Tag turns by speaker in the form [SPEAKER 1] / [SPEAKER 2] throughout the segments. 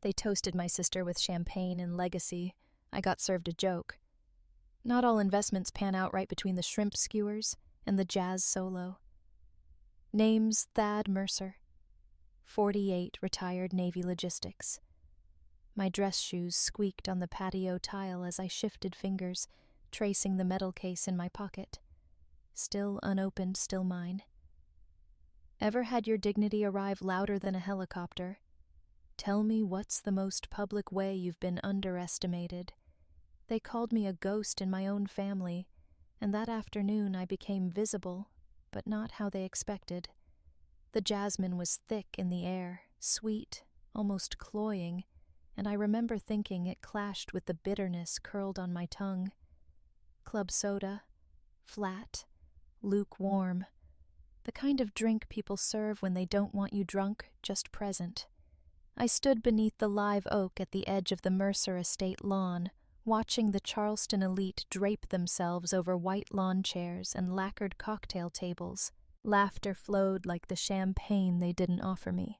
[SPEAKER 1] They toasted my sister with champagne and legacy. I got served a joke. Not all investments pan out right between the shrimp skewers and the jazz solo. Name's Thad Mercer. 48, retired Navy logistics. My dress shoes squeaked on the patio tile as I shifted fingers, tracing the metal case in my pocket. Still unopened, still mine. Ever had your dignity arrive louder than a helicopter? Tell me what's the most public way you've been underestimated. They called me a ghost in my own family, and that afternoon I became visible, but not how they expected. The jasmine was thick in the air, sweet, almost cloying, and I remember thinking it clashed with the bitterness curled on my tongue. Club soda, flat, lukewarm, the kind of drink people serve when they don't want you drunk, just present. I stood beneath the live oak at the edge of the Mercer estate lawn, watching the Charleston elite drape themselves over white lawn chairs and lacquered cocktail tables. Laughter flowed like the champagne they didn't offer me.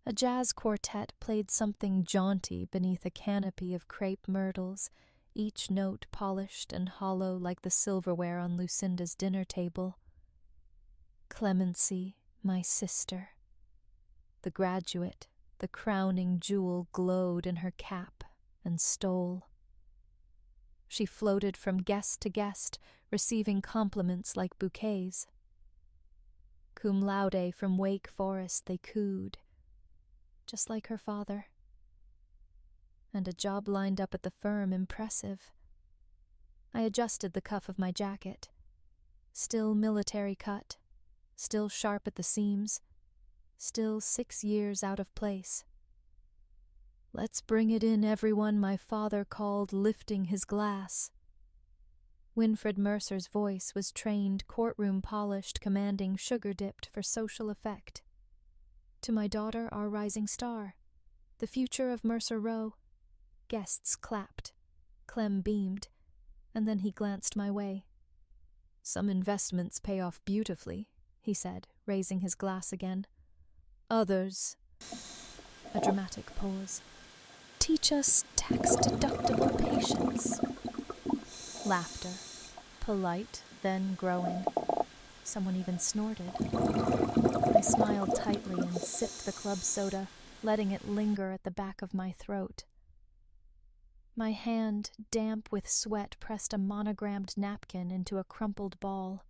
[SPEAKER 1] A jazz quartet played something jaunty beneath a canopy of crepe myrtles, each note polished and hollow like the silverware on Lucinda's dinner table. Clemency, my sister. The graduate, the crowning jewel, glowed in her cap and stole. She floated from guest to guest, receiving compliments like bouquets. Cum laude from Wake Forest they cooed, just like her father. And a job lined up at the firm impressive. I adjusted the cuff of my jacket. Still military cut, still sharp at the seams, still 6 years out of place. Let's bring it in, everyone, my father called, lifting his glass. Winfred Mercer's voice was trained, courtroom polished, commanding, sugar-dipped for social effect. To my daughter, our rising star, the future of Mercer Row. Guests clapped. Clem beamed, and then he glanced my way. Some investments pay off beautifully, he said, raising his glass again. Others. A dramatic pause. Teach us tax-deductible patience. Laughter, polite, then growing. Someone even snorted. I smiled tightly and sipped the club soda, letting it linger at the back of my throat. My hand, damp with sweat, pressed a monogrammed napkin into a crumpled ball.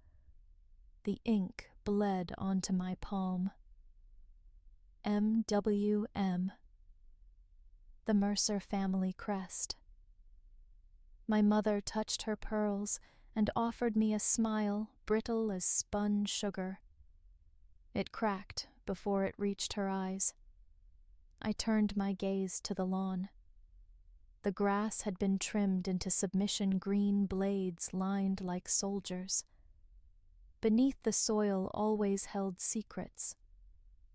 [SPEAKER 1] The ink bled onto my palm. MWM. The Mercer family crest. My mother touched her pearls and offered me a smile brittle as spun sugar. It cracked before it reached her eyes. I turned my gaze to the lawn. The grass had been trimmed into submission green blades lined like soldiers. Beneath the soil always held secrets.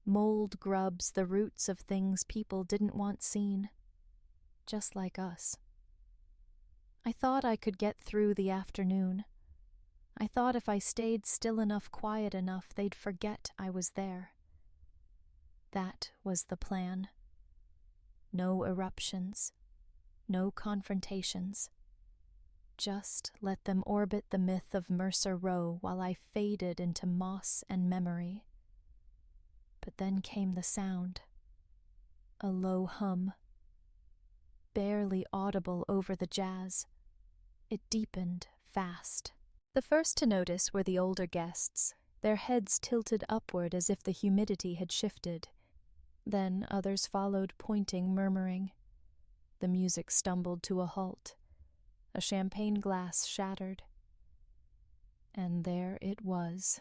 [SPEAKER 1] Mold grubs, the roots of things people didn't want seen. Just like us. I thought I could get through the afternoon. I thought if I stayed still enough, quiet enough, they'd forget I was there. That was the plan. No eruptions. No confrontations. Just let them orbit the myth of Mercer Row while I faded into moss and memory. But then came the sound. A low hum. Barely audible over the jazz. It deepened fast. The first to notice were the older guests, their heads tilted upward as if the humidity had shifted. Then others followed, pointing, murmuring. The music stumbled to a halt. A champagne glass shattered. And there it was.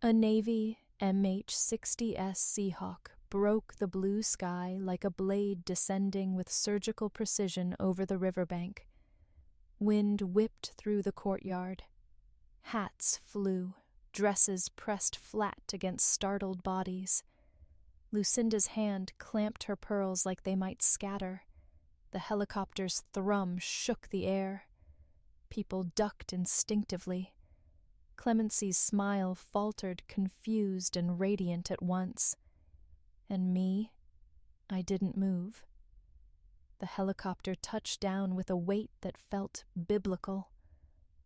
[SPEAKER 1] A Navy MH-60S Seahawk broke the blue sky like a blade descending with surgical precision over the riverbank. Wind whipped through the courtyard. Hats flew, dresses pressed flat against startled bodies. Lucinda's hand clamped her pearls like they might scatter. The helicopter's thrum shook the air. People ducked instinctively. Clemency's smile faltered, confused and radiant at once. And me, I didn't move. The helicopter touched down with a weight that felt biblical.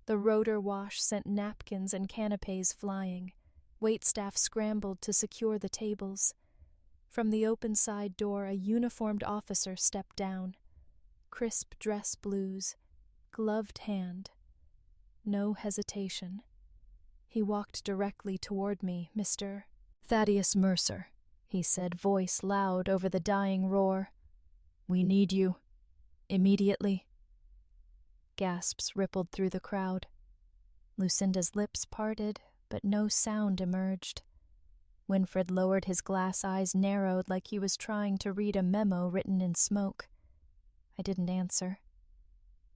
[SPEAKER 1] The rotor wash sent napkins and canapes flying. Waitstaff scrambled to secure the tables. From the open side door, a uniformed officer stepped down. Crisp dress blues, gloved hand. No hesitation. He walked directly toward me. "Mr. Thaddeus Mercer," he said, voice loud over the dying roar. "We need you. Immediately." Gasps rippled through the crowd. Lucinda's lips parted, but no sound emerged. Winfred lowered his glass eyes, narrowed like he was trying to read a memo written in smoke. I didn't answer.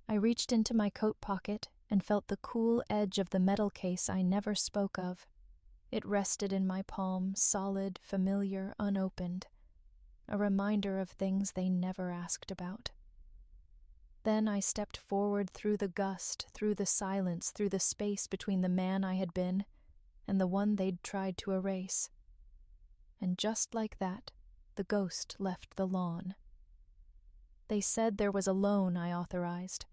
[SPEAKER 1] I reached into my coat pocket and felt the cool edge of the metal case I never spoke of. It rested in my palm, solid, familiar, unopened. A reminder of things they never asked about. Then I stepped forward through the gust, through the silence, through the space between the man I had been and the one they'd tried to erase. And just like that, the ghost left the lawn. They said there was a loan I authorized,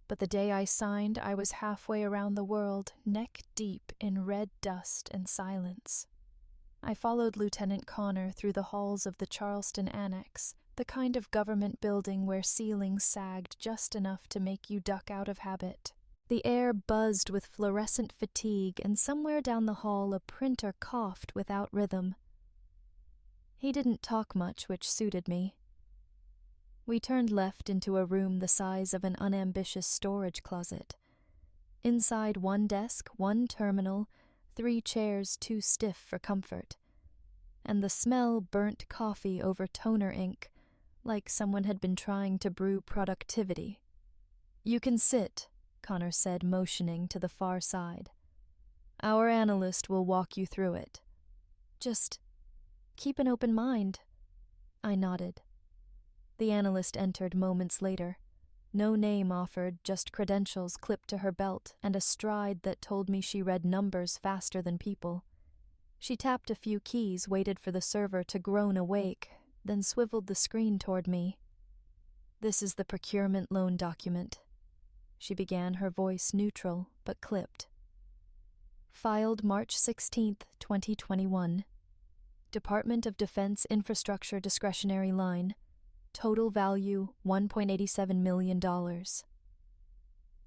[SPEAKER 1] but the day I signed, I was halfway around the world, neck deep in red dust and silence. I followed Lieutenant Connor through the halls of the Charleston Annex, the kind of government building where ceilings sagged just enough to make you duck out of habit. The air buzzed with fluorescent fatigue, and somewhere down the hall a printer coughed without rhythm. He didn't talk much, which suited me. We turned left into a room the size of an unambitious storage closet. Inside, one desk, one terminal, 3 chairs too stiff for comfort. And the smell burnt coffee over toner ink, like someone had been trying to brew productivity. "You can sit," Connor said, motioning to the far side. "Our analyst will walk you through it. Just keep an open mind." I nodded. The analyst entered moments later. No name offered, just credentials clipped to her belt and a stride that told me she read numbers faster than people. She tapped a few keys, waited for the server to groan awake, then swiveled the screen toward me. "This is the procurement loan document," she began, her voice neutral but clipped. "Filed March 16th, 2021. Department of Defense Infrastructure Discretionary Line. Total value $1.87 million.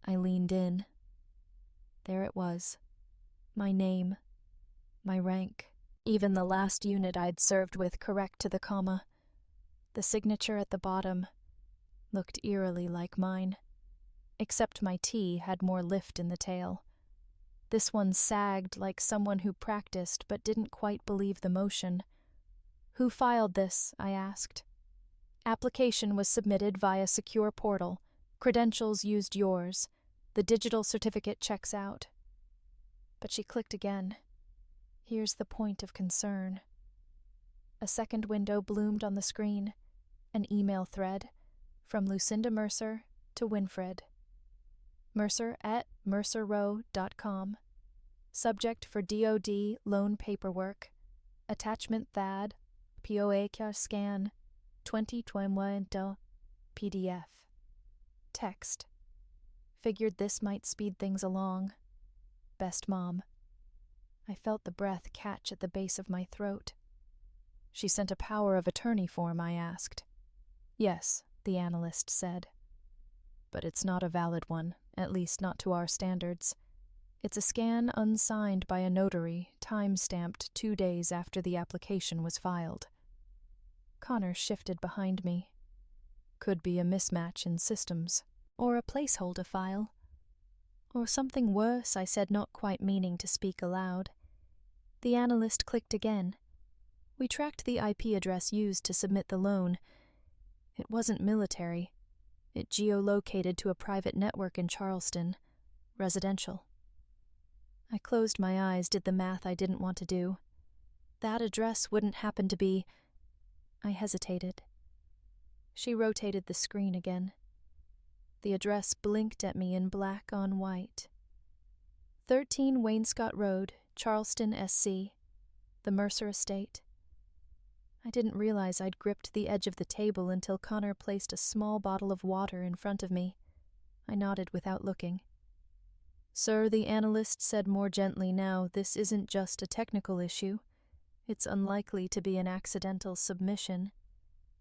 [SPEAKER 1] I leaned in. There it was. My name. My rank. Even the last unit I'd served with correct to the comma. The signature at the bottom looked eerily like mine. Except my T had more lift in the tail. This one sagged like someone who practiced but didn't quite believe the motion. "Who filed this?" I asked. "Application was submitted via secure portal. Credentials used yours. The digital certificate checks out." But she clicked again. Here's the point of concern. A second window bloomed on the screen. An email thread. From Lucinda Mercer to Winfred. Mercer@mercerrow.com. Subject for DoD loan paperwork. Attachment Thad. POA scan. 2021 PDF. Text. Figured this might speed things along. Best Mom. I felt the breath catch at the base of my throat. "She sent a power of attorney form?" I asked. "Yes," the analyst said. "But it's not a valid one, at least not to our standards. It's a scan unsigned by a notary, time-stamped 2 days after the application was filed." Connor shifted behind me. "Could be a mismatch in systems. Or a placeholder file. Or something worse," I said, not quite meaning to speak aloud. The analyst clicked again. "We tracked the IP address used to submit the loan. It wasn't military. It geolocated to a private network in Charleston. Residential." I closed my eyes, did the math I didn't want to do. That address wouldn't happen to be... I hesitated. She rotated the screen again. The address blinked at me in black on white. 13 Wainscott Road, Charleston, SC. The Mercer Estate. I didn't realize I'd gripped the edge of the table until Connor placed a small bottle of water in front of me. I nodded without looking. Sir, the analyst said more gently now, this isn't just a technical issue. It's unlikely to be an accidental submission.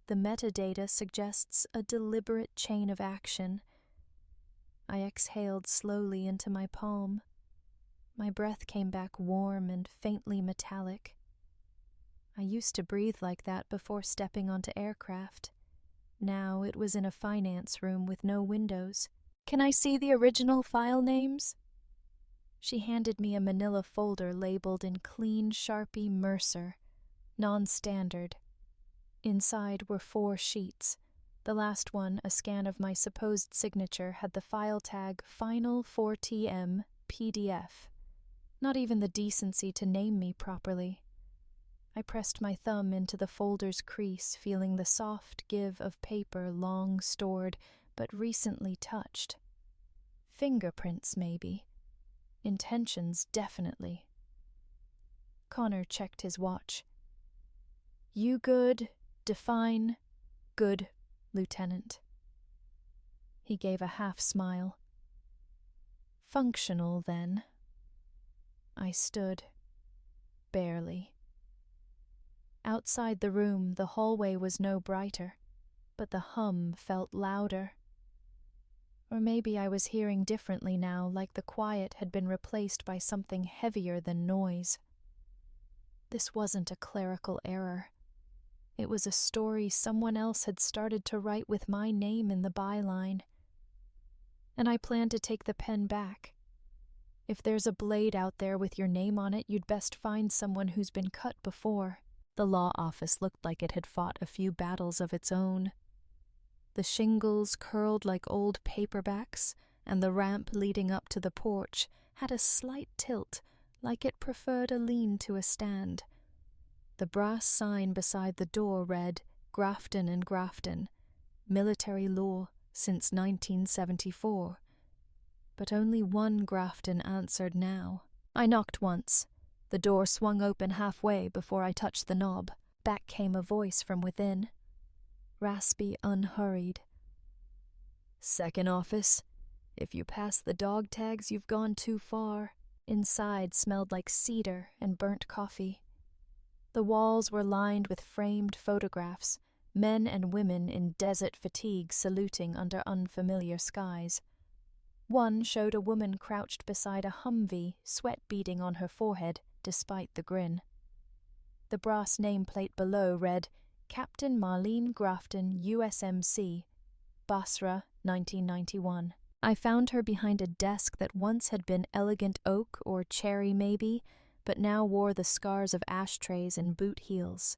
[SPEAKER 1] The metadata suggests a deliberate chain of action. I exhaled slowly into my palm. My breath came back warm and faintly metallic. I used to breathe like that before stepping onto aircraft. Now it was in a finance room with no windows. Can I see the original file names? She handed me a manila folder labeled in clean Sharpie Mercer, non-standard. Inside were 4 sheets. The last one, a scan of my supposed signature, had the file tag Final 4TM PDF. Not even the decency to name me properly. I pressed my thumb into the folder's crease, feeling the soft give of paper long stored, but recently touched. Fingerprints, maybe. Intentions, definitely. Connor checked his watch. You good? Define. Good, Lieutenant. He gave a half-smile. Functional, then. I stood. Barely. Outside the room, the hallway was no brighter, but the hum felt louder. Or maybe I was hearing differently now, like the quiet had been replaced by something heavier than noise. This wasn't a clerical error. It was a story someone else had started to write with my name in the byline. And I planned to take the pen back. If there's a blade out there with your name on it, you'd best find someone who's been cut before. The law office looked like it had fought a few battles of its own. The shingles curled like old paperbacks, and the ramp leading up to the porch had a slight tilt, like it preferred a lean to a stand. The brass sign beside the door read, Grafton and Grafton, military law since 1974. But only one Grafton answered now. I knocked once. The door swung open halfway before I touched the knob. Back came a voice from within. Raspy, unhurried. Second office. If you pass the dog tags, you've gone too far. Inside smelled like cedar and burnt coffee. The walls were lined with framed photographs, men and women in desert fatigue saluting under unfamiliar skies. One showed a woman crouched beside a Humvee, sweat beading on her forehead, despite the grin. The brass nameplate below read, Captain Marlene Grafton, USMC, Basra, 1991. I found her behind a desk that once had been elegant oak or cherry maybe, but now wore the scars of ashtrays and boot heels.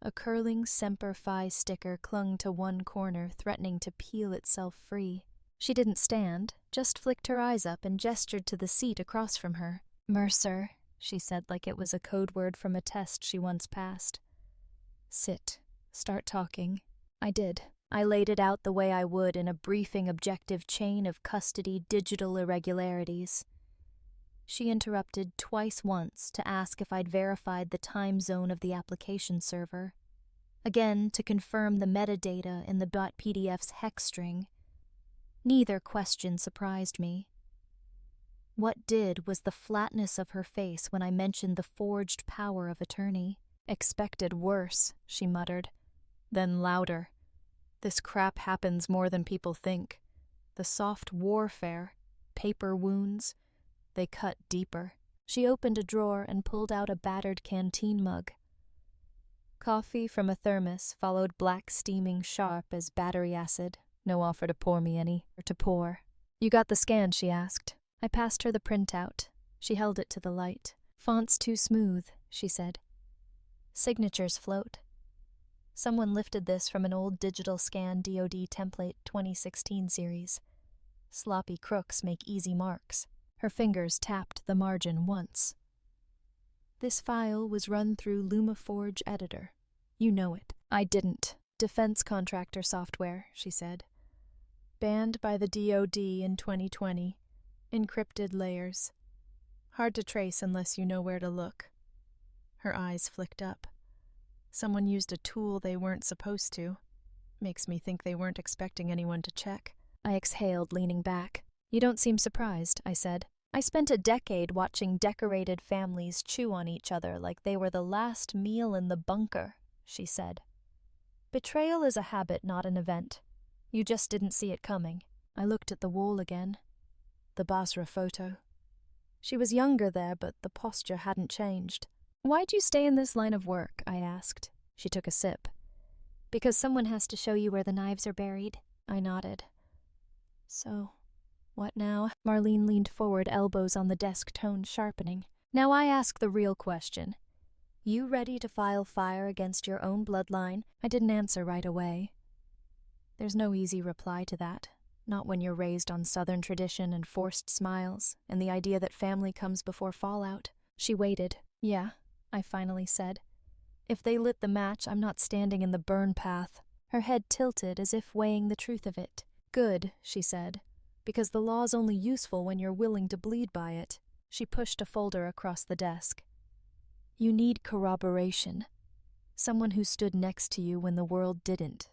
[SPEAKER 1] A curling Semper Fi sticker clung to one corner, threatening to peel itself free. She didn't stand, just flicked her eyes up and gestured to the seat across from her. Mercer, she said like it was a code word from a test she once passed. Sit. Start talking. I did. I laid it out the way I would in a briefing objective chain of custody digital irregularities. She interrupted twice once to ask if I'd verified the time zone of the application server. Again to confirm the metadata in the .pdf's hex string. Neither question surprised me. What did was the flatness of her face when I mentioned the forged power of attorney. Expected worse, she muttered. Then louder. This crap happens more than people think. The soft warfare, paper wounds, they cut deeper. She opened a drawer and pulled out a battered canteen mug. Coffee from a thermos followed black steaming sharp as battery acid. No offer to pour me any, or to pour. You got the scan, she asked. I passed her the printout. She held it to the light. Font's too smooth, she said. Signatures float. Someone lifted this from an old digital scan DoD template 2016 series. Sloppy crooks make easy marks. Her fingers tapped the margin once. This file was run through LumaForge Editor. You know it. I didn't. Defense contractor software, she said. Banned by the DoD in 2020. Encrypted layers. Hard to trace unless you know where to look. Her eyes flicked up. Someone used a tool they weren't supposed to. Makes me think they weren't expecting anyone to check. I exhaled, leaning back. You don't seem surprised, I said. I spent a decade watching decorated families chew on each other like they were the last meal in the bunker, she said. Betrayal is a habit, not an event. You just didn't see it coming. I looked at the wall again. The Basra photo. She was younger there, but the posture hadn't changed. Why'd you stay in this line of work? I asked. She took a sip. Because someone has to show you where the knives are buried. I nodded. So, what now? Marlene leaned forward, elbows on the desk, tone sharpening. Now I ask the real question. You ready to file fire against your own bloodline? I didn't answer right away. There's no easy reply to that. Not when you're raised on Southern tradition and forced smiles, and the idea that family comes before fallout. She waited. Yeah, I finally said. If they lit the match, I'm not standing in the burn path. Her head tilted as if weighing the truth of it. Good, she said, because the law's only useful when you're willing to bleed by it. She pushed a folder across the desk. You need corroboration. Someone who stood next to you when the world didn't.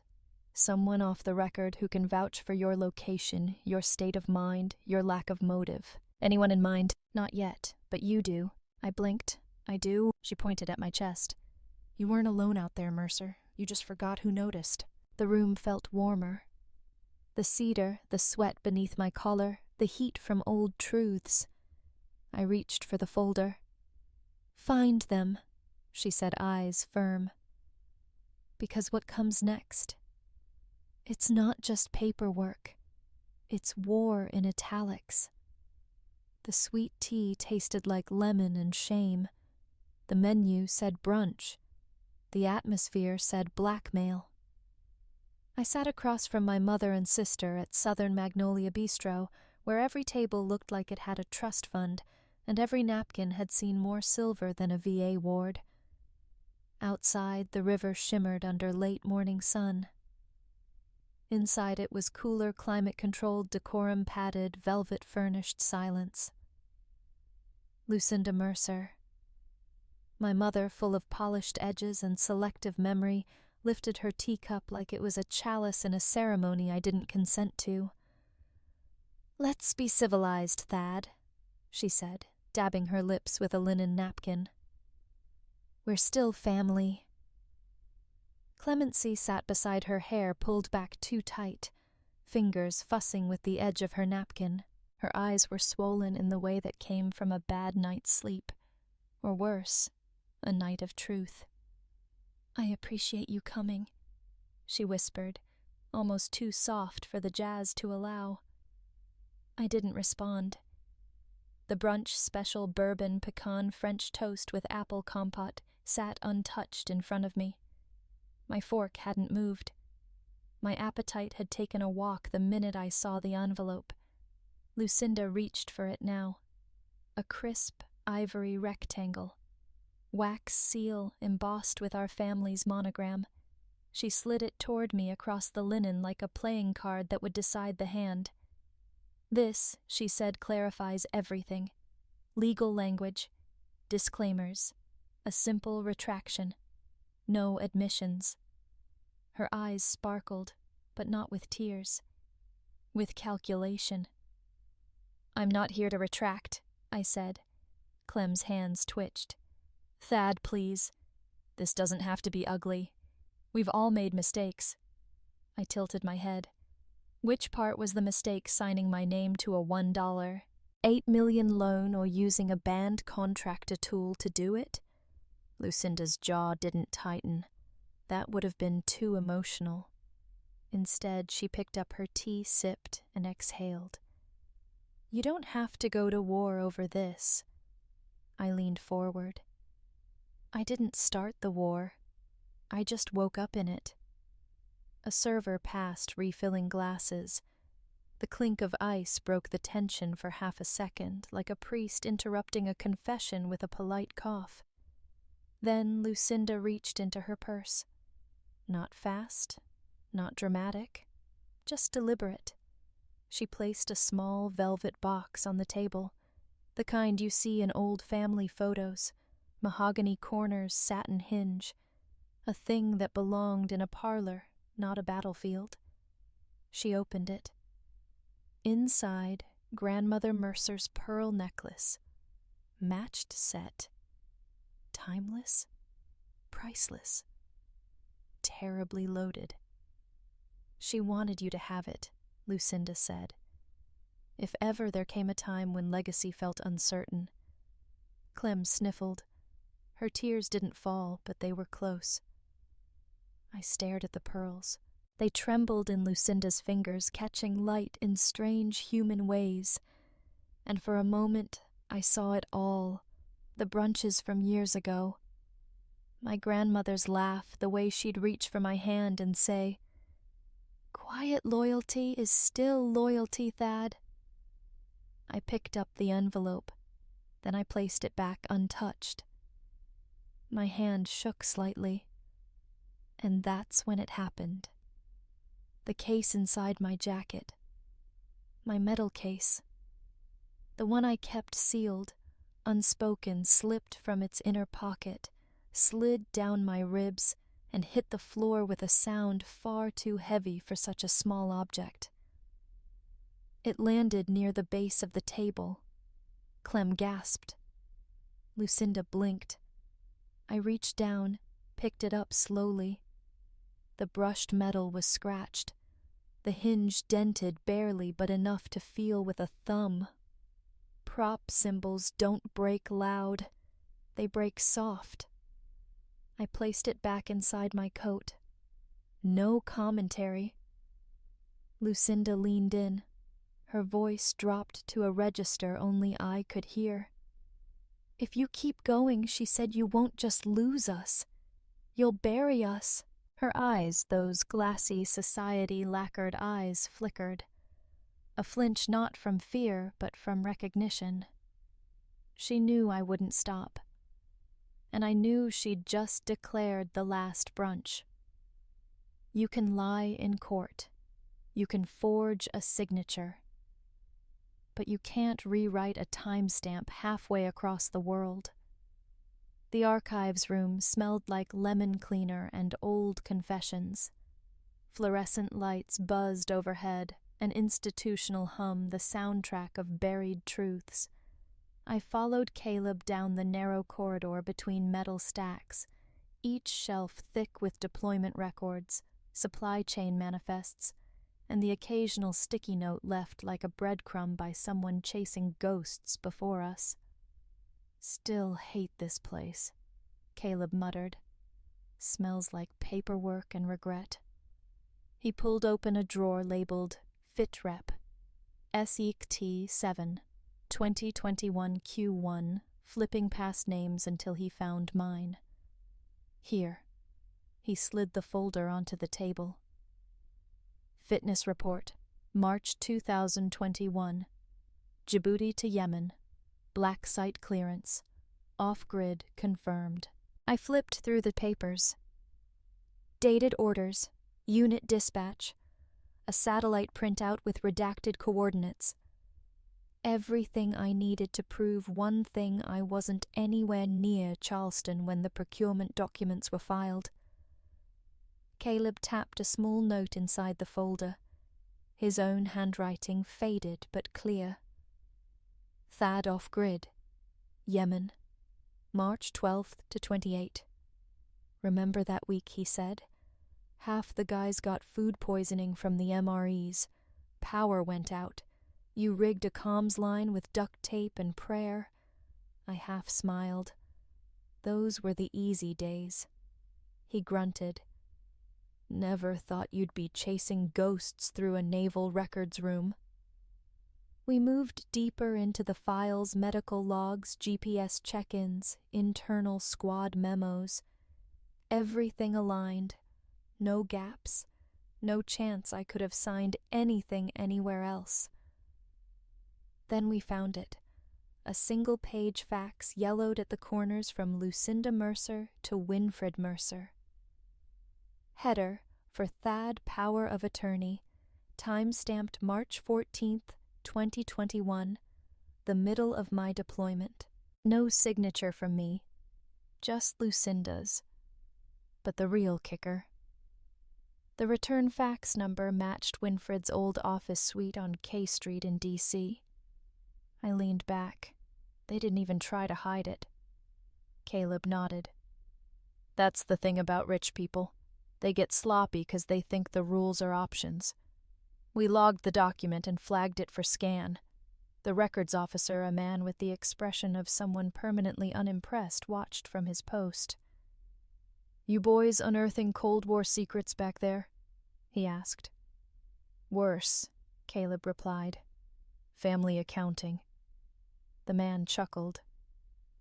[SPEAKER 1] Someone off the record who can vouch for your location, your state of mind, your lack of motive. Anyone in mind? Not yet, but you do. I blinked. I do. She pointed at my chest. You weren't alone out there, Mercer. You just forgot who noticed. The room felt warmer. The cedar, the sweat beneath my collar, the heat from old truths. I reached for the folder. Find them, she said, eyes firm. Because what comes next? It's not just paperwork. It's war in italics. The sweet tea tasted like lemon and shame. The menu said brunch. The atmosphere said blackmail. I sat across from my mother and sister at Southern Magnolia Bistro, where every table looked like it had a trust fund, and every napkin had seen more silver than a VA ward. Outside, the river shimmered under late morning sun. Inside it was cooler, climate-controlled, decorum-padded, velvet-furnished silence. Lucinda Mercer. My mother, full of polished edges and selective memory, lifted her teacup like it was a chalice in a ceremony I didn't consent to. Let's be civilized, Thad, she said, dabbing her lips with a linen napkin. We're still family. Clemency sat beside her, hair pulled back too tight, fingers fussing with the edge of her napkin. Her eyes were swollen in the way that came from a bad night's sleep, or worse, a night of truth. I appreciate you coming, she whispered, almost too soft for the jazz to allow. I didn't respond. The brunch special bourbon pecan French toast with apple compote sat untouched in front of me. My fork hadn't moved. My appetite had taken a walk the minute I saw the envelope. Lucinda reached for it now. A crisp, ivory rectangle. Wax seal embossed with our family's monogram. She slid it toward me across the linen like a playing card that would decide the hand. This, she said, clarifies everything. Legal language. Disclaimers. A simple retraction. No admissions. Her eyes sparkled, but not with tears. With calculation. I'm not here to retract, I said. Clem's hands twitched. Thad, please. This doesn't have to be ugly. We've all made mistakes. I tilted my head. Which part was the mistake signing my name to a $1, $8 million loan or using a banned contractor tool to do it? Lucinda's jaw didn't tighten. That would have been too emotional. Instead, she picked up her tea, sipped, and exhaled. You don't have to go to war over this. I leaned forward. I didn't start the war. I just woke up in it. A server passed, refilling glasses. The clink of ice broke the tension for half a second, like a priest interrupting a confession with a polite cough. Then Lucinda reached into her purse. Not fast, not dramatic, just deliberate. She placed a small velvet box on the table, the kind you see in old family photos, mahogany corners, satin hinge. a thing that belonged in a parlor, not a battlefield. She opened it. Inside, Grandmother Mercer's pearl necklace. Matched set. Timeless. Priceless. Terribly loaded. She wanted you to have it, Lucinda said. If ever there came a time when legacy felt uncertain. Clem sniffled. Her tears didn't fall, but they were close. I stared at the pearls. They trembled in Lucinda's fingers, catching light in strange human ways. And for a moment, I saw it all, the brunches from years ago. My grandmother's laugh, the way she'd reach for my hand and say, "Quiet loyalty is still loyalty, Thad." I picked up the envelope, then I placed it back untouched. My hand shook slightly, and that's when it happened. The case inside my jacket. My metal case. The one I kept sealed, unspoken, slipped from its inner pocket, slid down my ribs, and hit the floor with a sound far too heavy for such a small object. It landed near the base of the table. Clem gasped. Lucinda blinked. I reached down, picked it up slowly. The brushed metal was scratched, the hinge dented barely but enough to feel with a thumb. Prop symbols don't break loud, they break soft. I placed it back inside my coat. No commentary. Lucinda leaned in. Her voice dropped to a register only I could hear. "If you keep going," she said, "you won't just lose us. You'll bury us." Her eyes, those glassy society lacquered eyes, flickered. A flinch not from fear, but from recognition. She knew I wouldn't stop. And I knew she'd just declared the last brunch. You can lie in court. You can forge a signature. But you can't rewrite a timestamp halfway across the world. The archives room smelled like lemon cleaner and old confessions. Fluorescent lights buzzed overhead, an institutional hum, the soundtrack of buried truths. I followed Caleb down the narrow corridor between metal stacks, each shelf thick with deployment records, supply chain manifests, and the occasional sticky note left like a breadcrumb by someone chasing ghosts before us. "Still hate this place," Caleb muttered. "Smells like paperwork and regret." He pulled open a drawer labeled FITREP, SECT 7, 2021 Q1, flipping past names until he found mine. "Here." He slid the folder onto the table. Fitness report, March 2021. Djibouti to Yemen. Black site clearance. Off-grid confirmed. I flipped through the papers. Dated orders. Unit dispatch. A satellite printout with redacted coordinates. Everything I needed to prove one thing: I wasn't anywhere near Charleston when the procurement documents were filed. Caleb tapped a small note inside the folder. His own handwriting faded but clear. Thad off-grid. Yemen. March 12th to 28. Remember that week, he said. Half the guys got food poisoning from the MREs. Power went out. You rigged a comms line with duct tape and prayer. I half smiled. Those were the easy days. He grunted. Never thought you'd be chasing ghosts through a naval records room. We moved deeper into the files, medical logs, GPS check-ins, internal squad memos. Everything aligned. No gaps. No chance I could have signed anything anywhere else. Then we found it. A single-page fax yellowed at the corners from Lucinda Mercer to Winfred Mercer. Header for Thad Power of Attorney, time-stamped March 14th, 2021, the middle of my deployment. No signature from me, just Lucinda's. But the real kicker. The return fax number matched Winfred's old office suite on K Street in D.C. I leaned back. They didn't even try to hide it. Caleb nodded. That's the thing about rich people. They get sloppy because they think the rules are options. We logged the document and flagged it for scan. The records officer, a man with the expression of someone permanently unimpressed, watched from his post. You boys unearthing Cold War secrets back there? He asked. Worse, Caleb replied. Family accounting. The man chuckled.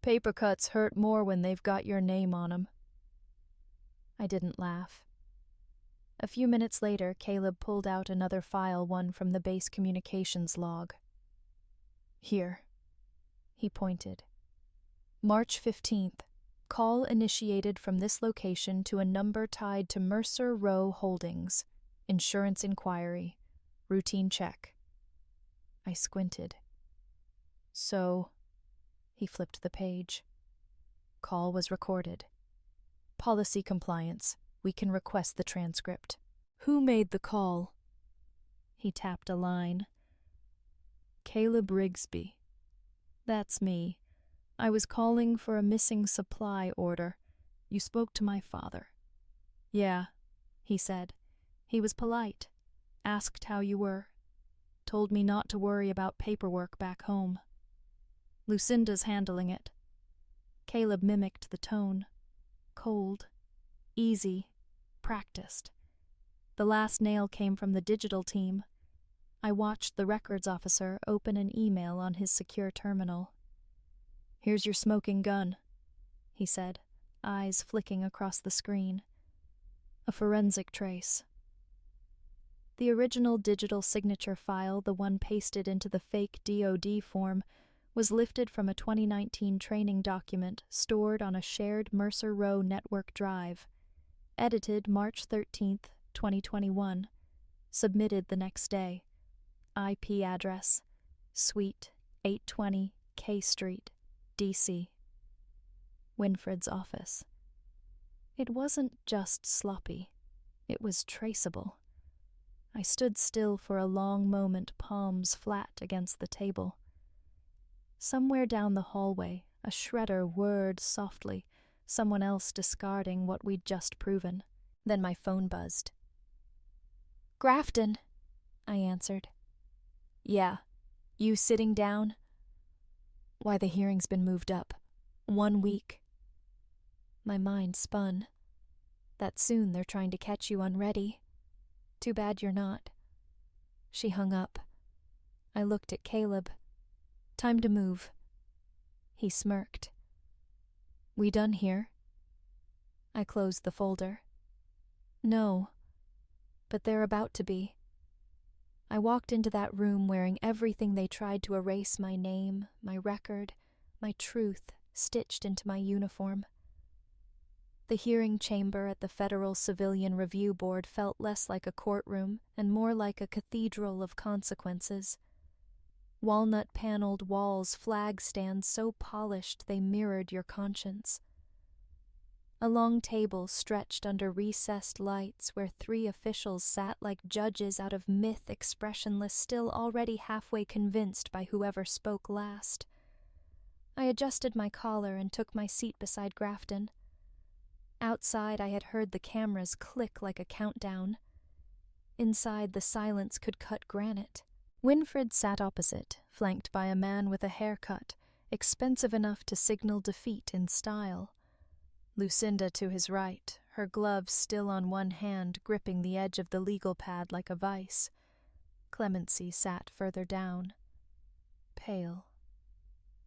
[SPEAKER 1] Paper cuts hurt more when they've got your name on 'em. I didn't laugh. A few minutes later, Caleb pulled out another file, one from the base communications log. Here. He pointed. March 15th. Call initiated from this location to a number tied to Mercer Row Holdings. Insurance inquiry. Routine check. I squinted. So, he flipped the page. Call was recorded. Policy compliance. We can request the transcript. Who made the call? He tapped a line. Caleb Rigsby. That's me. I was calling for a missing supply order. You spoke to my father. Yeah, he said. He was polite. Asked how you were. Told me not to worry about paperwork back home. Lucinda's handling it. Caleb mimicked the tone. Cold. Easy. Practiced. The last nail came from the digital team. I watched the records officer open an email on his secure terminal. Here's your smoking gun, he said, eyes flicking across the screen. A forensic trace. The original digital signature file, the one pasted into the fake DoD form, was lifted from a 2019 training document stored on a shared Mercer Row network drive. Edited March 13th, 2021. Submitted the next day. IP address, Suite 820 K Street, D.C. Winfred's office. It wasn't just sloppy. It was traceable. I stood still for a long moment, palms flat against the table. Somewhere down the hallway, a shredder whirred softly, someone else discarding what we'd just proven. Then my phone buzzed. Grafton, I answered. Yeah. You sitting down? Why, the hearing's been moved up. 1 week. My mind spun. That soon they're trying to catch you unready. Too bad you're not. She hung up. I looked at Caleb. Time to move. He smirked. We done here? I closed the folder. No, but they're about to be. I walked into that room wearing everything they tried to erase, my name, my record, my truth, stitched into my uniform. The hearing chamber at the Federal Civilian Review Board felt less like a courtroom and more like a cathedral of consequences. Walnut-paneled walls, flag stands so polished they mirrored your conscience. A long table stretched under recessed lights where 3 officials sat like judges out of myth, expressionless, still already halfway convinced by whoever spoke last. I adjusted my collar and took my seat beside Grafton. Outside I had heard the cameras click like a countdown. Inside the silence could cut granite. Winfred sat opposite, flanked by a man with a haircut, expensive enough to signal defeat in style. Lucinda to his right, her gloves still on one hand gripping the edge of the legal pad like a vice. Clemency sat further down. Pale.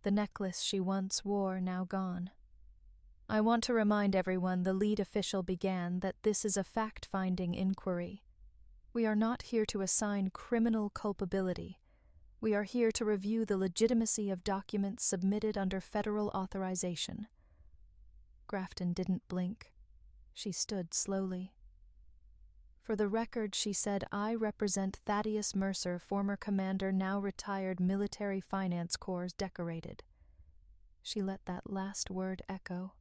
[SPEAKER 1] The necklace she once wore now gone. I want to remind everyone, the lead official began, that this is a fact-finding inquiry. We are not here to assign criminal culpability. We are here to review the legitimacy of documents submitted under federal authorization. Grafton didn't blink. She stood slowly. For the record, she said, I represent Thaddeus Mercer, former commander, now retired Military Finance Corps, decorated. She let that last word echo.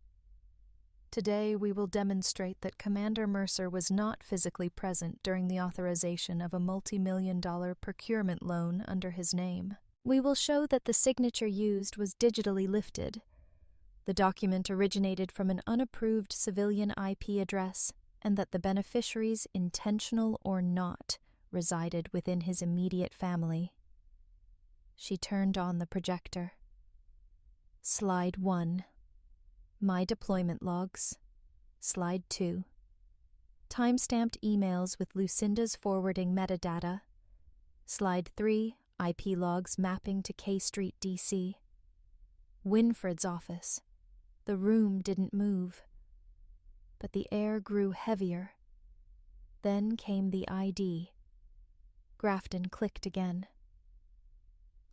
[SPEAKER 1] Today we will demonstrate that Commander Mercer was not physically present during the authorization of a multi-million-dollar procurement loan under his name. We will show that the signature used was digitally lifted. The document originated from an unapproved civilian IP address, and that the beneficiaries, intentional or not, resided within his immediate family. She turned on the projector. Slide 1. My deployment logs. Slide 2. Timestamped emails with Lucinda's forwarding metadata. Slide 3. IP logs mapping to K Street, D.C. Winfred's office. The room didn't move, but the air grew heavier. Then came the ID. Grafton clicked again.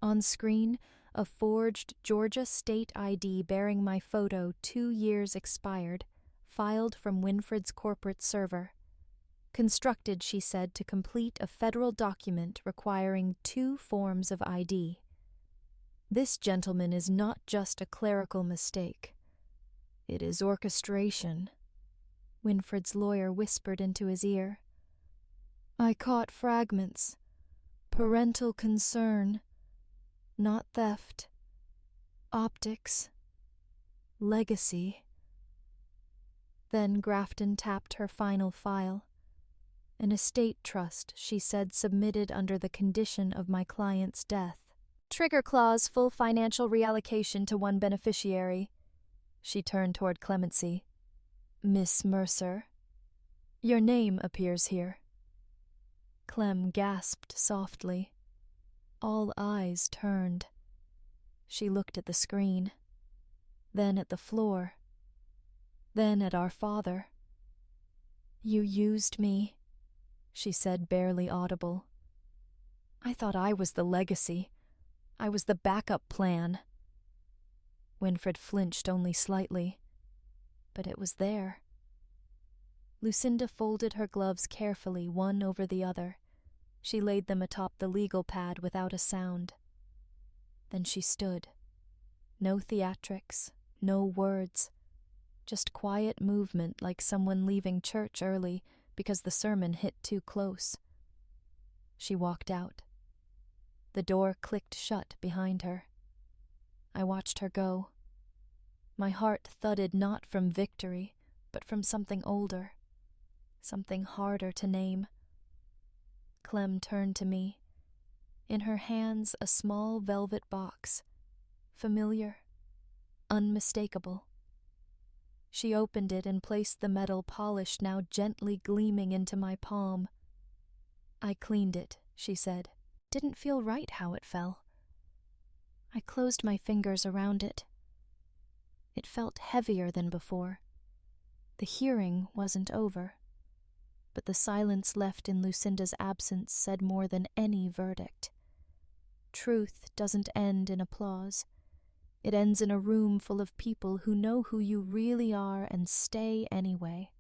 [SPEAKER 1] On screen, a forged Georgia state ID bearing my photo 2 years expired, filed from Winfred's corporate server. Constructed, she said, to complete a federal document requiring 2 forms of ID. This gentleman is not just a clerical mistake. It is orchestration, Winfred's lawyer whispered into his ear. I caught fragments. Parental concern. Not theft. Optics. Legacy. Then Grafton tapped her final file. An estate trust, she said, submitted under the condition of my client's death. Trigger clause, full financial reallocation to one beneficiary. She turned toward Clemency. Miss Mercer. Your name appears here. Clem gasped softly. All eyes turned. She looked at the screen, then at the floor, then at our father. You used me, she said, barely audible. I thought I was the legacy. I was the backup plan. Winfred flinched only slightly, but it was there. Lucinda folded her gloves carefully, one over the other. She laid them atop the legal pad without a sound. Then she stood. No theatrics, no words, just quiet movement like someone leaving church early because the sermon hit too close. She walked out. The door clicked shut behind her. I watched her go. My heart thudded not from victory, but from something older, something harder to name. Clem turned to me. In her hands, a small velvet box. Familiar, unmistakable. She opened it and placed the metal polish now gently gleaming into my palm. I cleaned it, she said. Didn't feel right how it fell. I closed my fingers around it. It felt heavier than before. The hearing wasn't over, but the silence left in Lucinda's absence said more than any verdict. Truth doesn't end in applause. It ends in a room full of people who know who you really are and stay anyway.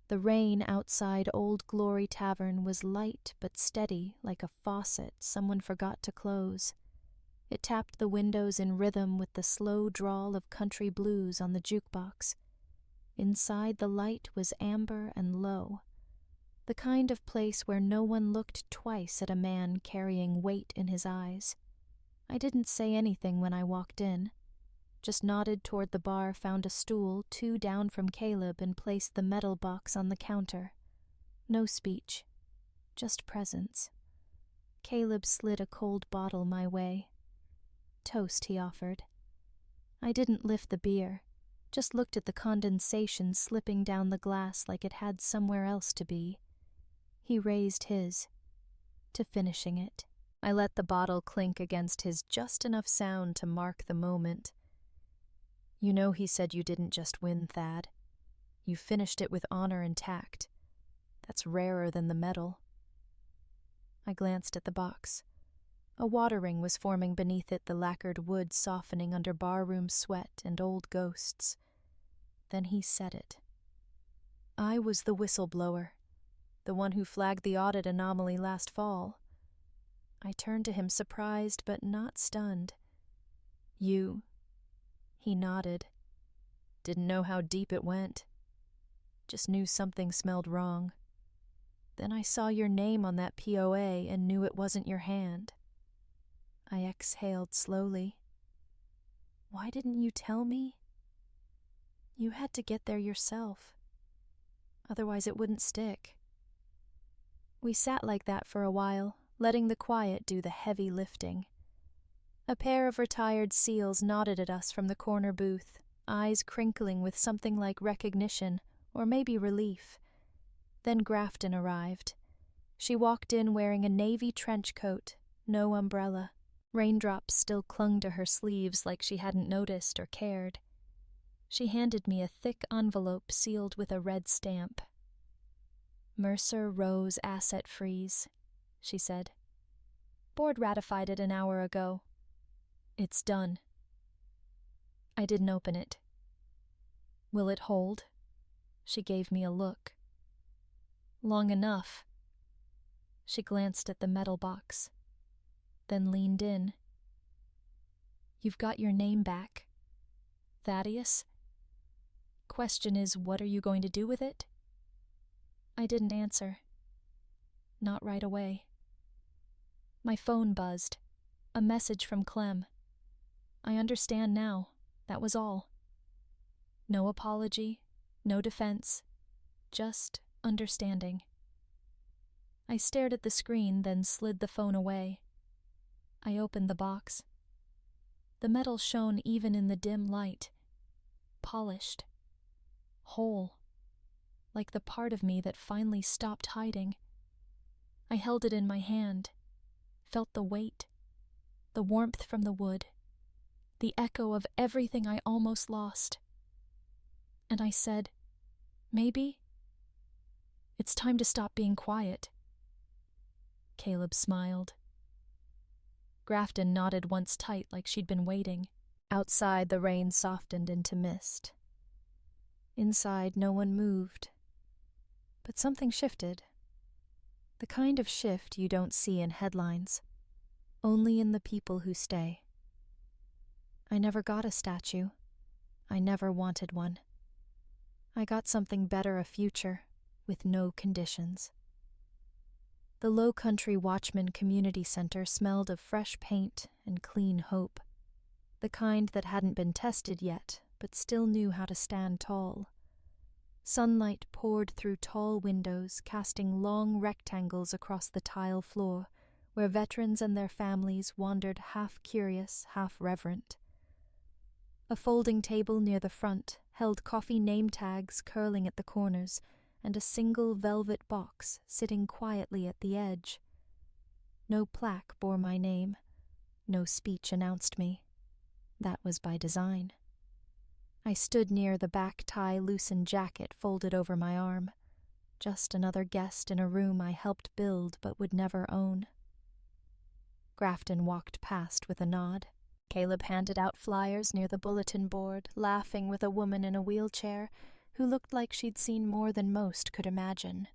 [SPEAKER 1] The rain outside Old Glory Tavern was light but steady, like a faucet someone forgot to close. It tapped the windows in rhythm with the slow drawl of country blues on the jukebox. Inside, the light was amber and low, the kind of place where no one looked twice at a man carrying weight in his eyes. I didn't say anything when I walked in, just nodded toward the bar, found a stool 2 down from Caleb, and placed the metal box on the counter. No speech, just presence. Caleb slid a cold bottle my way. Toast, he offered. I didn't lift the beer, just looked at the condensation slipping down the glass like it had somewhere else to be. He raised his, to finishing it. I let the bottle clink against his just enough sound to mark the moment. You know, he said, you didn't just win, Thad. You finished it with honor and tact. That's rarer than the medal. I glanced at the box. A water ring was forming beneath it, the lacquered wood softening under barroom sweat and old ghosts. Then he said it. I was the whistleblower, the one who flagged the audit anomaly last fall. I turned to him, surprised but not stunned. You. He nodded. Didn't know how deep it went. Just knew something smelled wrong. Then I saw your name on that POA and knew it wasn't your hand. I exhaled slowly. Why didn't you tell me? You had to get there yourself. Otherwise it wouldn't stick. We sat like that for a while, letting the quiet do the heavy lifting. A pair of retired SEALs nodded at us from the corner booth, eyes crinkling with something like recognition, or maybe relief. Then Grafton arrived. She walked in wearing a navy trench coat, no umbrella. Raindrops still clung to her sleeves like she hadn't noticed or cared. She handed me a thick envelope sealed with a red stamp. Mercer Rose Asset Freeze, she said. Board ratified it an hour ago. It's done. I didn't open it. Will it hold? She gave me a look. Long enough. She glanced at the metal box, then leaned in. You've got your name back. Thaddeus? Question is, what are you going to do with it? I didn't answer. Not right away. My phone buzzed. A message from Clem. I understand now. That was all. No apology, no defense, just understanding. I stared at the screen, then slid the phone away. I opened the box. The metal shone even in the dim light. Polished. Whole. Like the part of me that finally stopped hiding. I held it in my hand, felt the weight, the warmth from the wood, the echo of everything I almost lost. And I said, maybe it's time to stop being quiet. Caleb smiled. Grafton nodded once tight like she'd been waiting. Outside, the rain softened into mist. Inside, no one moved. But something shifted. The kind of shift you don't see in headlines, only in the people who stay. I never got a statue. I never wanted one. I got something better, a future, with no conditions. The Low Country Watchman Community Center smelled of fresh paint and clean hope, the kind that hadn't been tested yet, but still knew how to stand tall. Sunlight poured through tall windows, casting long rectangles across the tile floor, where veterans and their families wandered half curious, half reverent. A folding table near the front held coffee name tags curling at the corners, and a single velvet box sitting quietly at the edge. No plaque bore my name. No speech announced me. That was by design. I stood near the back tie loosened jacket folded over my arm, just another guest in a room I helped build but would never own. Grafton walked past with a nod. Caleb handed out flyers near the bulletin board, laughing with a woman in a wheelchair who looked like she'd seen more than most could imagine.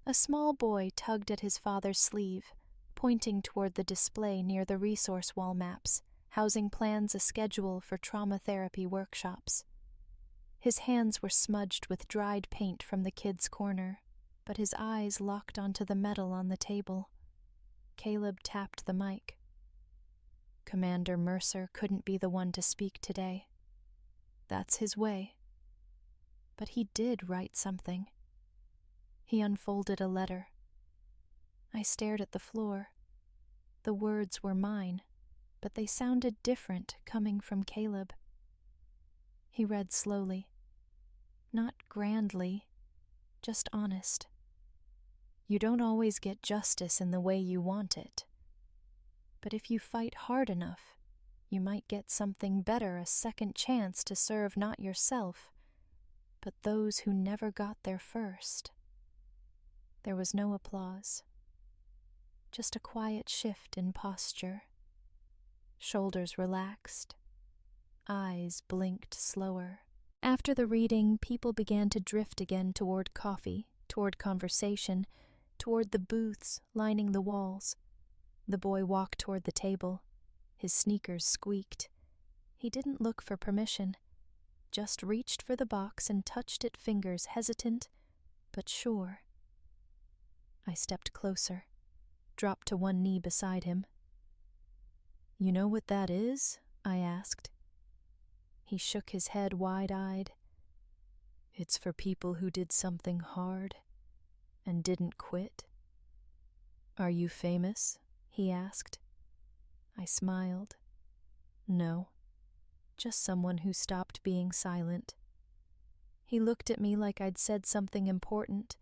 [SPEAKER 1] A small boy tugged at his father's sleeve, pointing toward the display near the resource wall maps, housing plans a schedule for trauma therapy workshops. His hands were smudged with dried paint from the kid's corner, but his eyes locked onto the metal on the table. Caleb tapped the mic. Commander Mercer couldn't be the one to speak today. That's his way. But he did write something. He unfolded a letter. I stared at the floor. The words were mine, but they sounded different coming from Caleb. He read slowly. Not grandly, just honest. You don't always get justice in the way you want it. But if you fight hard enough, you might get something better, a second chance to serve not yourself, but those who never got there first. There was no applause. Just a quiet shift in posture. Shoulders relaxed. Eyes blinked slower. After the reading, people began to drift again toward coffee, toward conversation, toward the booths lining the walls. The boy walked toward the table. His sneakers squeaked. He didn't look for permission. just reached for the box and touched it, fingers hesitant but sure. I stepped closer, dropped to one knee beside him. "You know what that is?" I asked. He shook his head wide-eyed. "It's for people who did something hard and didn't quit." "Are you famous?" he asked. I smiled. "No, just someone who stopped being silent." He looked at me like I'd said something important,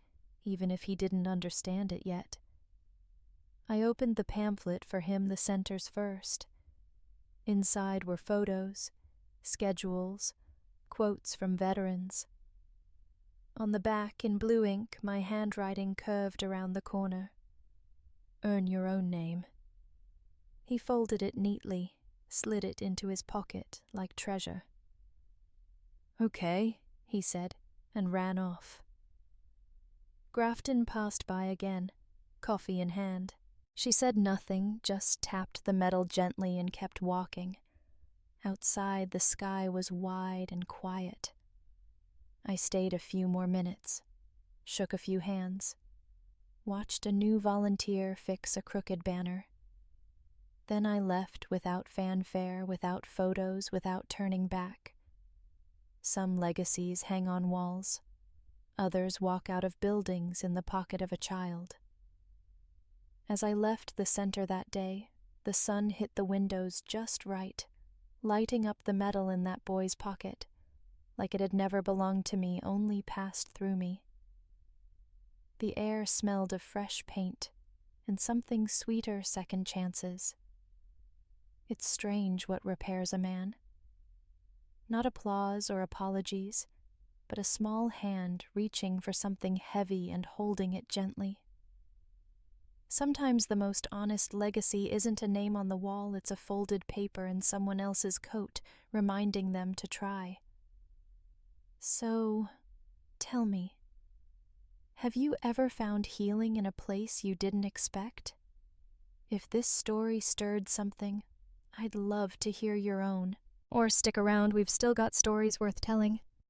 [SPEAKER 1] even if he didn't understand it yet. I opened the pamphlet for him, the center's first. Inside were photos, schedules, quotes from veterans. On the back, in blue ink, my handwriting curved around the corner. "Earn your own name." He folded it neatly, slid it into his pocket like treasure. "Okay," he said, and ran off. Grafton passed by again, coffee in hand. She said nothing, just tapped the metal gently and kept walking. Outside, the sky was wide and quiet. I stayed a few more minutes, shook a few hands, watched a new volunteer fix a crooked banner. Then I left without fanfare, without photos, without turning back. Some legacies hang on walls. Others walk out of buildings in the pocket of a child. As I left the center that day, the sun hit the windows just right, lighting up the metal in that boy's pocket, like it had never belonged to me, only passed through me. The air smelled of fresh paint and something sweeter second chances. It's strange what repairs a man. Not applause or apologies, but a small hand reaching for something heavy and holding it gently. Sometimes the most honest legacy isn't a name on the wall, it's a folded paper in someone else's coat, reminding them to try. So, tell me, have you ever found healing in a place you didn't expect? If this story stirred something, I'd love to hear your own. Or stick around, we've still got stories worth telling.